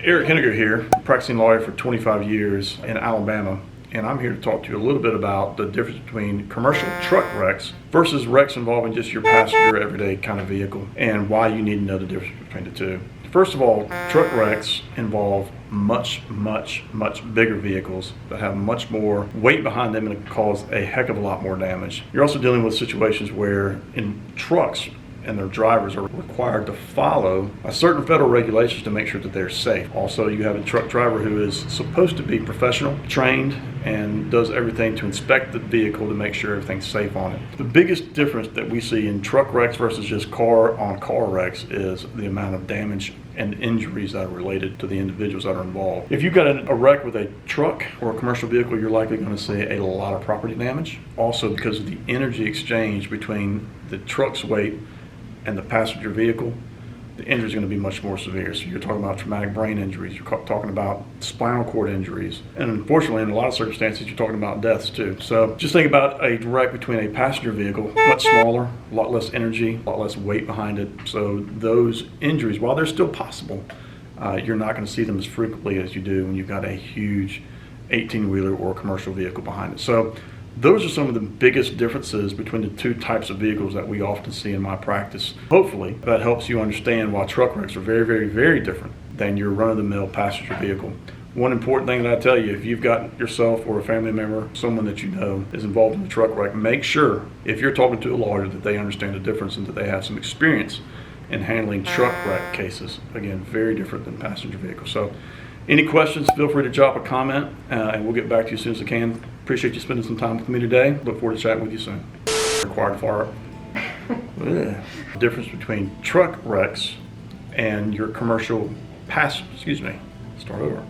Erik Heninger here, practicing lawyer for 25 years in Alabama, and I'm here to talk to you a little bit about the difference between commercial truck wrecks versus wrecks involving just your passenger everyday kind of vehicle, and why you need to know the difference between the two. First of all, truck wrecks involve much bigger vehicles that have much more weight behind them and it can cause a heck of a lot more damage. You're also dealing with situations where in trucks and their drivers are required to follow a certain federal regulations to make sure that they're safe. Also, you have a truck driver who is supposed to be professional, trained, and does everything to inspect the vehicle to make sure everything's safe on it. The biggest difference that we see in truck wrecks versus just car-on-car wrecks is the amount of damage and injuries that are related to the individuals that are involved. If you've got a wreck with a truck or a commercial vehicle, you're likely going to see a lot of property damage. Also, because of the energy exchange between the truck's weight and the passenger vehicle, the injury is going to be much more severe. So you're talking about traumatic brain injuries, you're talking about spinal cord injuries, and unfortunately in a lot of circumstances you're talking about deaths too. So just think about a wreck between a passenger vehicle, much smaller, a lot less energy, a lot less weight behind it. So those injuries, while they're still possible, you're not going to see them as frequently as you do when you've got a huge 18-wheeler or commercial vehicle behind it. So those are some of the biggest differences between the two types of vehicles that we often see in my practice. Hopefully that helps you understand why truck wrecks are very different than your run-of-the-mill passenger vehicle. One important thing that I tell you, if you've got yourself or a family member, someone that you know is involved in a truck wreck, make sure if you're talking to a lawyer that they understand the difference and that they have some experience in handling truck wreck cases. Again, very different than passenger vehicles. So any questions, feel free to drop a comment and we'll get back to you as soon as I can. Appreciate you spending some time with me today. Look forward to chatting with you soon. Required fire. The difference between truck wrecks and your commercial start over.